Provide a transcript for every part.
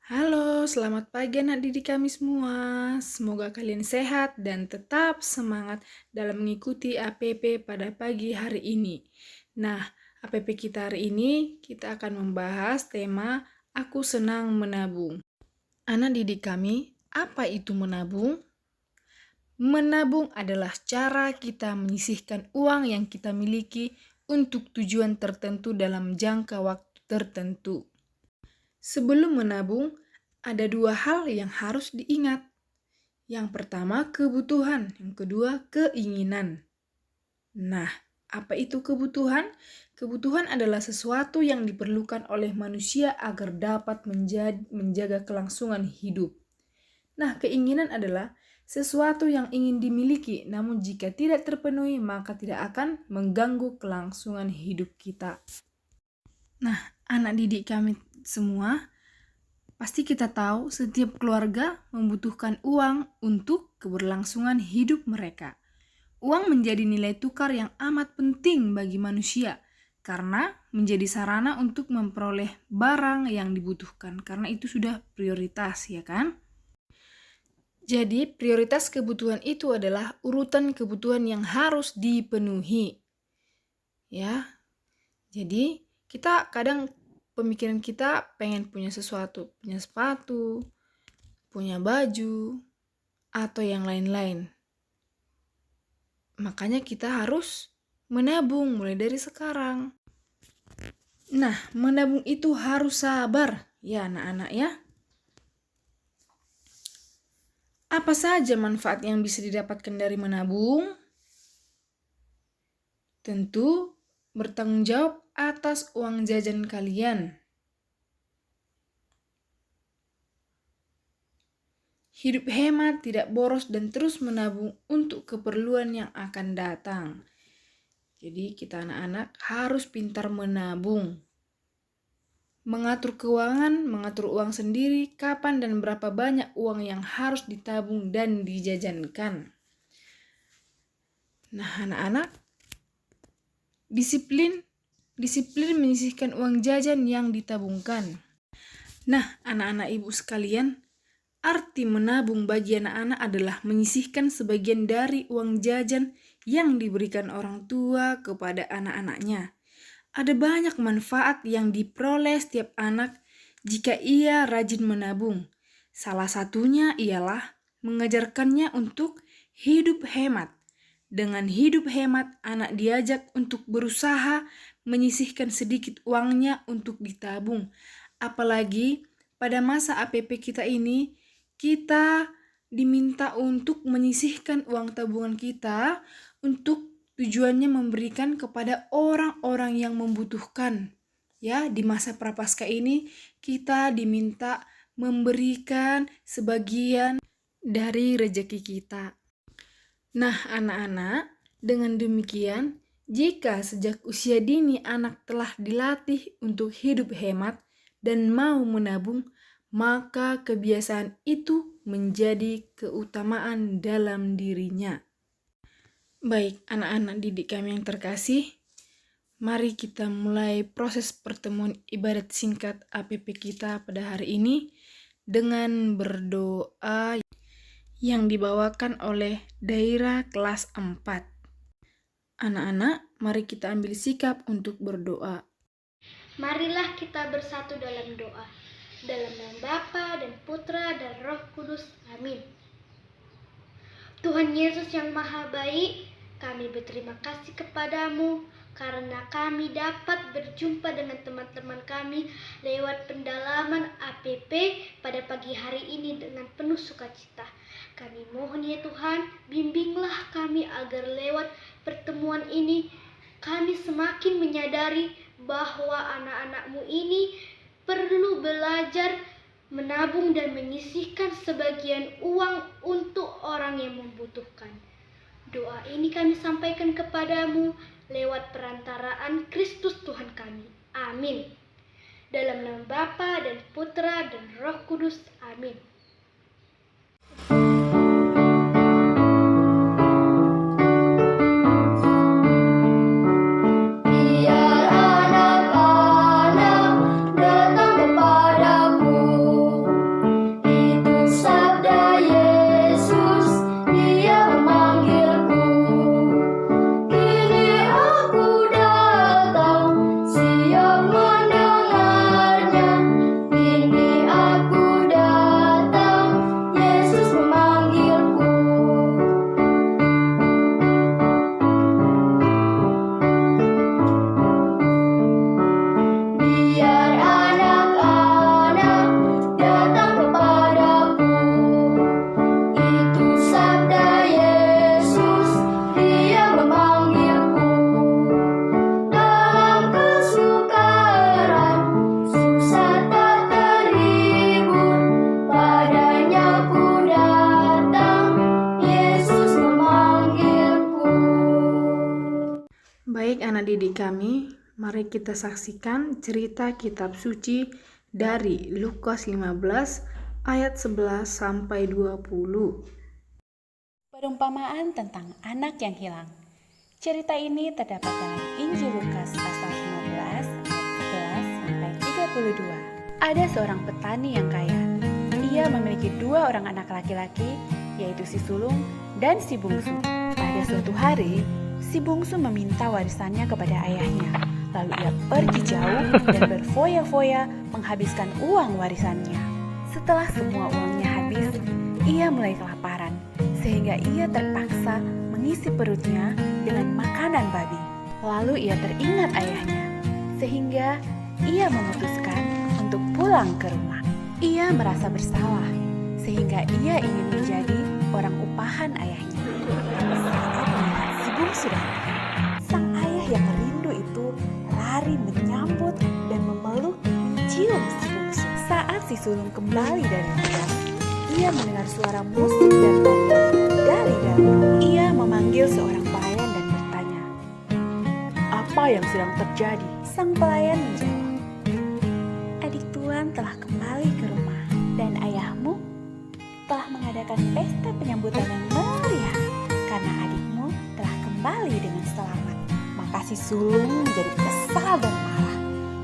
Halo, selamat pagi anak didik kami semua. Semoga kalian sehat dan tetap semangat dalam mengikuti APP pada pagi hari ini. Nah, APP kita hari ini kita akan membahas tema Aku Senang Menabung. Anak didik kami, apa itu menabung? Menabung adalah cara kita menyisihkan uang yang kita miliki untuk tujuan tertentu dalam jangka waktu tertentu. Sebelum menabung, ada dua hal yang harus diingat. Yang pertama, kebutuhan. Yang kedua, keinginan. Nah, apa itu kebutuhan? Kebutuhan adalah sesuatu yang diperlukan oleh manusia agar dapat menjaga kelangsungan hidup. Nah, keinginan adalah sesuatu yang ingin dimiliki, namun jika tidak terpenuhi, maka tidak akan mengganggu kelangsungan hidup kita. Nah, anak didik kami semua, pasti kita tahu setiap keluarga membutuhkan uang untuk keberlangsungan hidup mereka. Uang menjadi nilai tukar yang amat penting bagi manusia karena menjadi sarana untuk memperoleh barang yang dibutuhkan. Karena itu sudah prioritas, ya kan? Jadi prioritas kebutuhan itu adalah urutan kebutuhan yang harus dipenuhi. Ya. Jadi kita kadang pemikiran kita pengen punya sesuatu, punya sepatu, punya baju, atau yang lain-lain. Makanya kita harus menabung mulai dari sekarang. Nah, menabung itu harus sabar, ya anak-anak ya. Apa saja manfaat yang bisa didapatkan dari menabung? Tentu bertanggung jawab atas uang jajan kalian. Hidup hemat, tidak boros, dan terus menabung untuk keperluan yang akan datang. Jadi kita anak-anak harus pintar menabung. Mengatur keuangan, mengatur uang sendiri, kapan dan berapa banyak uang yang harus ditabung dan dijajankan. Nah anak-anak, disiplin menyisihkan uang jajan yang ditabungkan. Nah anak-anak ibu sekalian, arti menabung bagi anak-anak adalah menyisihkan sebagian dari uang jajan yang diberikan orang tua kepada anak-anaknya. Ada banyak manfaat yang diperoleh setiap anak jika ia rajin menabung. Salah satunya ialah mengajarkannya untuk hidup hemat. Dengan hidup hemat, anak diajak untuk berusaha menyisihkan sedikit uangnya untuk ditabung. Apalagi pada masa APP kita ini, kita diminta untuk menyisihkan uang tabungan kita untuk tujuannya memberikan kepada orang-orang yang membutuhkan. Ya, di masa prapaskah ini kita diminta memberikan sebagian dari rezeki kita. Nah, anak-anak, dengan demikian, jika sejak usia dini anak telah dilatih untuk hidup hemat dan mau menabung, maka kebiasaan itu menjadi keutamaan dalam dirinya. Baik, anak-anak didik kami yang terkasih, mari kita mulai proses pertemuan ibadat singkat APP kita pada hari ini dengan berdoa yang dibawakan oleh Daira kelas 4. Anak-anak, mari kita ambil sikap untuk berdoa. Marilah kita bersatu dalam doa. Dalam nama Bapa dan Putra dan Roh Kudus. Amin. Tuhan Yesus yang Maha Baik, kami berterima kasih kepadamu karena kami dapat berjumpa dengan teman-teman kami lewat pendalaman APP pada pagi hari ini dengan penuh sukacita. Kami mohon ya Tuhan, bimbinglah kami agar lewat pertemuan ini kami semakin menyadari bahwa anak-anakmu ini perlu belajar menabung dan menyisihkan sebagian uang untuk orang yang membutuhkan. Doa ini kami sampaikan kepadamu lewat perantaraan Kristus Tuhan kami. Amin. Dalam nama Bapa dan Putra dan Roh Kudus. Amin. Biar anak-anak datang kepadaku. Adik-adik kami, mari kita saksikan cerita kitab suci dari Lukas 15 ayat 11 sampai 20. Perumpamaan tentang anak yang hilang. Cerita ini terdapat dalam Injil Lukas pasal 15 ayat 11 sampai 32. Ada seorang petani yang kaya. Ia memiliki 2 orang anak laki-laki, yaitu si sulung dan si bungsu. Pada suatu hari, si bungsu meminta warisannya kepada ayahnya. Lalu ia pergi jauh dan berfoya-foya menghabiskan uang warisannya. Setelah semua uangnya habis, ia mulai kelaparan, sehingga ia terpaksa mengisi perutnya dengan makanan babi. Lalu ia teringat ayahnya, sehingga ia memutuskan untuk pulang ke rumah. Ia merasa bersalah, sehingga ia ingin menjadi orang upahan ayahnya. Saat melihat si bungsu datang, sang ayah yang rindu itu lari menyambut dan memeluk mencium si bungsu. Saat si sulung kembali dari ladang, ia mendengar suara musik dan tarian dari dalam rumah. Ia memanggil seorang pelayan dan bertanya, "Apa yang sedang terjadi?" Sang pelayan menjawab, "Adik tuan telah kembali ke rumah dan ayahmu telah mengadakan pesta penyambutan yang meriah karena adikmu telah kembali dengan selamat." Maka si sulung menjadi kesal dan marah.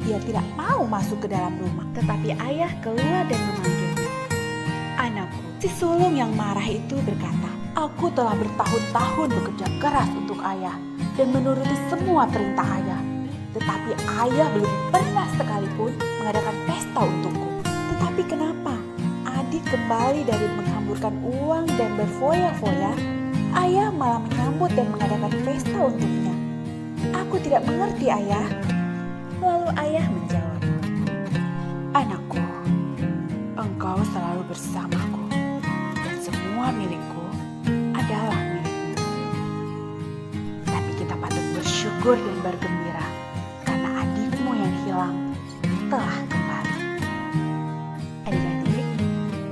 Ia tidak mau masuk ke dalam rumah, tetapi ayah keluar dan memanggilnya. "Anakku." Si sulung yang marah itu berkata, "Aku telah bertahun-tahun bekerja keras untuk ayah dan menuruti semua perintah ayah. Tetapi ayah belum pernah sekalipun mengadakan pesta untukku. Tetapi kenapa adik kembali dari menghamburkan uang dan berfoya-foya, ayah malah menyambut dan mengadakan pesta untuknya? Aku tidak mengerti, ayah." Lalu ayah menjawab, "Anakku, engkau selalu bersamaku dan semua milikku adalah milikmu. Tapi kita patut bersyukur dan bergembira karena adikmu yang hilang telah kembali." Adik-adik,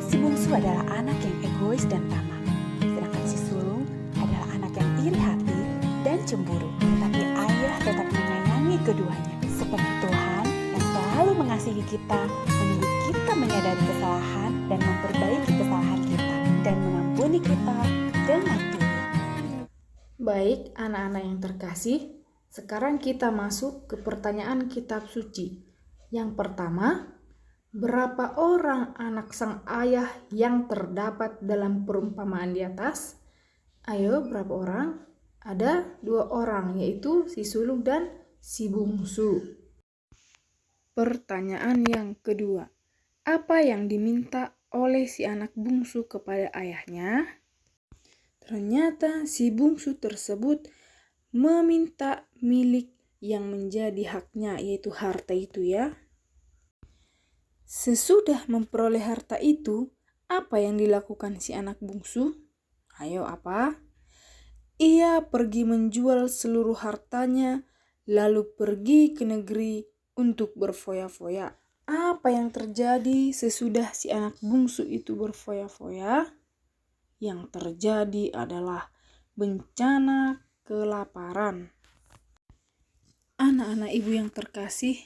si bungsu adalah anak yang egois dan tamak, sedangkan si sulung adalah anak yang iri hati dan cemburu. Tetapi ayah tetap menyayangi keduanya. Seperti Tuhan yang selalu mengasihi kita, menunggu kita menyadari kesalahan dan memperbaiki kesalahan kita, dan mengampuni kita dengan tulus. Baik, anak-anak yang terkasih, sekarang kita masuk ke pertanyaan kitab suci. Yang pertama, berapa orang anak sang ayah yang terdapat dalam perumpamaan di atas? Ayo, berapa orang? Ada 2 orang, yaitu si sulung dan si bungsu. Pertanyaan yang kedua, apa yang diminta oleh si anak bungsu kepada ayahnya? Ternyata si bungsu tersebut meminta milik yang menjadi haknya, yaitu harta itu ya. Sesudah memperoleh harta itu, apa yang dilakukan si anak bungsu? Ayo, apa? Ia pergi menjual seluruh hartanya, lalu pergi ke negeri untuk berfoya-foya. Apa yang terjadi sesudah si anak bungsu itu berfoya-foya? Yang terjadi adalah bencana kelaparan. Anak-anak ibu yang terkasih,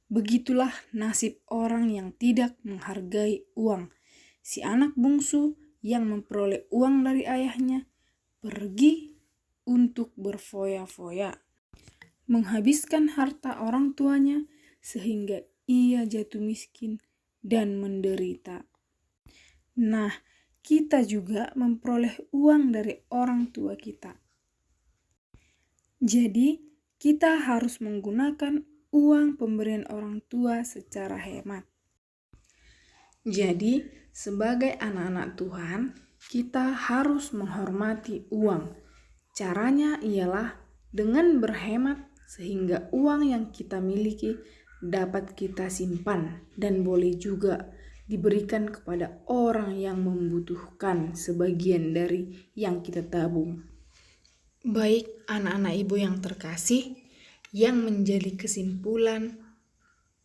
begitulah nasib orang yang tidak menghargai uang. Si anak bungsu yang memperoleh uang dari ayahnya pergi untuk berfoya-foya, menghabiskan harta orang tuanya sehingga ia jatuh miskin dan menderita. Nah, kita juga memperoleh uang dari orang tua kita. Jadi, kita harus menggunakan uang pemberian orang tua secara hemat. Jadi, sebagai anak-anak Tuhan, kita harus menghormati uang. Caranya ialah dengan berhemat sehingga uang yang kita miliki dapat kita simpan dan boleh juga diberikan kepada orang yang membutuhkan sebagian dari yang kita tabung. Baik, anak-anak ibu yang terkasih, yang menjadi kesimpulan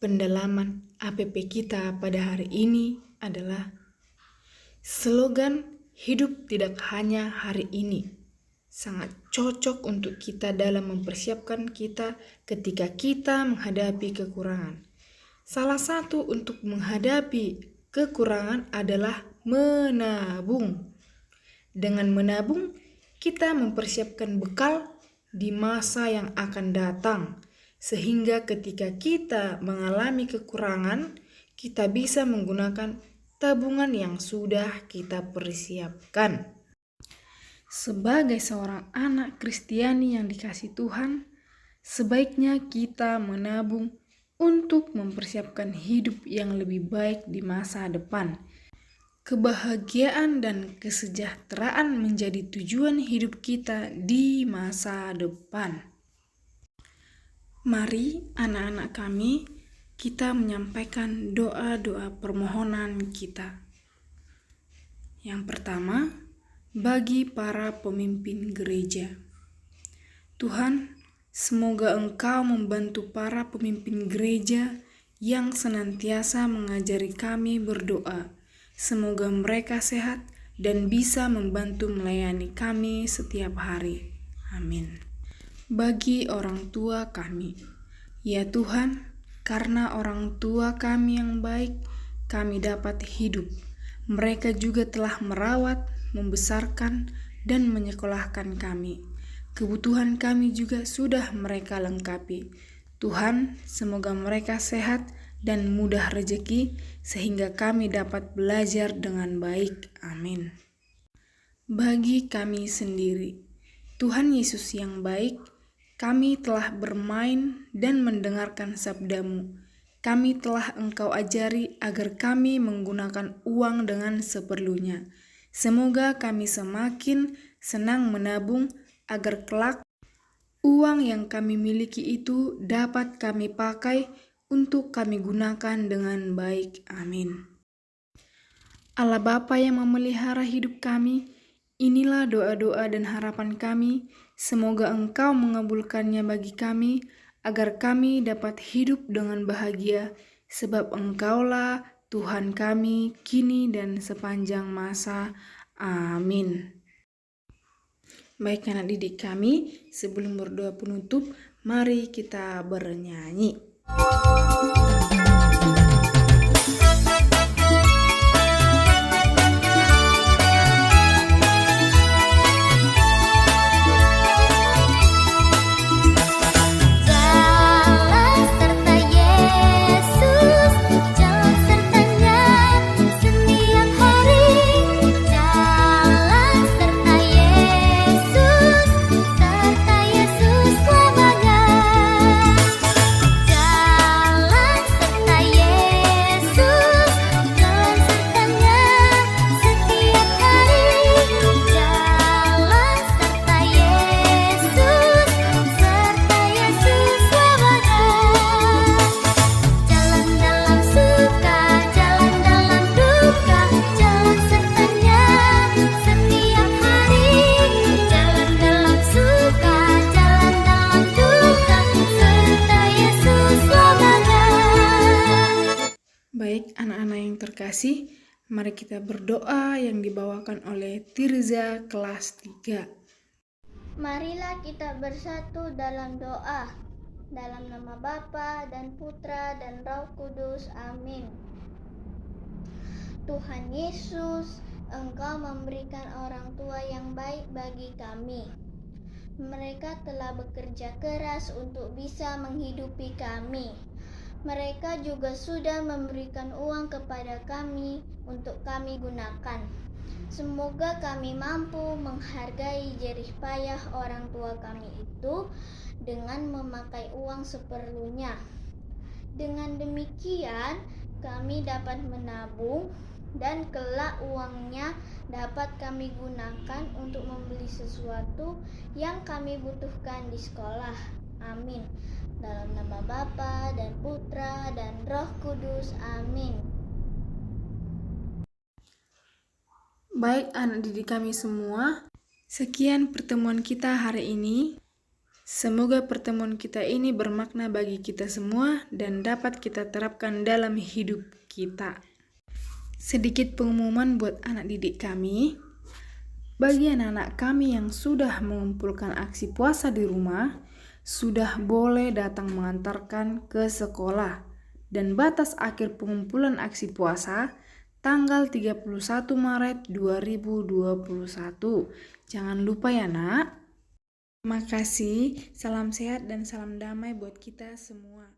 pendalaman APP kita pada hari ini adalah slogan hidup tidak hanya hari ini, sangat cocok untuk kita dalam mempersiapkan kita ketika kita menghadapi kekurangan. Salah satu untuk menghadapi kekurangan adalah menabung. Dengan menabung, kita mempersiapkan bekal di masa yang akan datang, sehingga ketika kita mengalami kekurangan, kita bisa menggunakan tabungan yang sudah kita persiapkan. Sebagai seorang anak Kristiani yang dikasihi Tuhan, sebaiknya kita menabung untuk mempersiapkan hidup yang lebih baik di masa depan. Kebahagiaan dan kesejahteraan menjadi tujuan hidup kita di masa depan. Mari anak-anak kami, kita menyampaikan doa-doa permohonan kita. Yang pertama, bagi para pemimpin gereja. Tuhan, semoga Engkau membantu para pemimpin gereja yang senantiasa mengajari kami berdoa. Semoga mereka sehat dan bisa membantu melayani kami setiap hari. Amin. Bagi orang tua kami, ya Tuhan, karena orang tua kami yang baik, kami dapat hidup. Mereka juga telah merawat, membesarkan, dan menyekolahkan kami. Kebutuhan kami juga sudah mereka lengkapi. Tuhan, semoga mereka sehat dan mudah rezeki, sehingga kami dapat belajar dengan baik. Amin. Bagi kami sendiri, Tuhan Yesus yang baik, kami telah bermain dan mendengarkan sabda-Mu. Kami telah Engkau ajari agar kami menggunakan uang dengan seperlunya. Semoga kami semakin senang menabung agar kelak uang yang kami miliki itu dapat kami pakai untuk kami gunakan dengan baik. Amin. Allah Bapa yang memelihara hidup kami, inilah doa-doa dan harapan kami. Semoga Engkau mengabulkannya bagi kami, agar kami dapat hidup dengan bahagia, sebab Engkaulah Tuhan kami, kini dan sepanjang masa. Amin. Baik anak didik kami, sebelum berdoa penutup, mari kita bernyanyi. Baik anak-anak yang terkasih, mari kita berdoa yang dibawakan oleh Tirza kelas 3. Marilah kita bersatu dalam doa. Dalam nama Bapa dan Putra dan Roh Kudus. Amin. Tuhan Yesus, Engkau memberikan orang tua yang baik bagi kami. Mereka telah bekerja keras untuk bisa menghidupi kami. Mereka juga sudah memberikan uang kepada kami untuk kami gunakan. Semoga kami mampu menghargai jerih payah orang tua kami itu dengan memakai uang seperlunya. Dengan demikian, kami dapat menabung dan kelak uangnya dapat kami gunakan untuk membeli sesuatu yang kami butuhkan di sekolah. Amin. Dalam nama Bapa dan Putra dan Roh Kudus. Amin. Baik anak didik kami semua, sekian pertemuan kita hari ini. Semoga pertemuan kita ini bermakna bagi kita semua dan dapat kita terapkan dalam hidup kita. Sedikit pengumuman buat anak didik kami. Bagi anak-anak kami yang sudah mengumpulkan aksi puasa di rumah, sudah boleh datang mengantarkan ke sekolah. Dan batas akhir pengumpulan aksi puasa tanggal 31 Maret 2021. Jangan lupa ya, Nak. Terima kasih, salam sehat dan salam damai buat kita semua.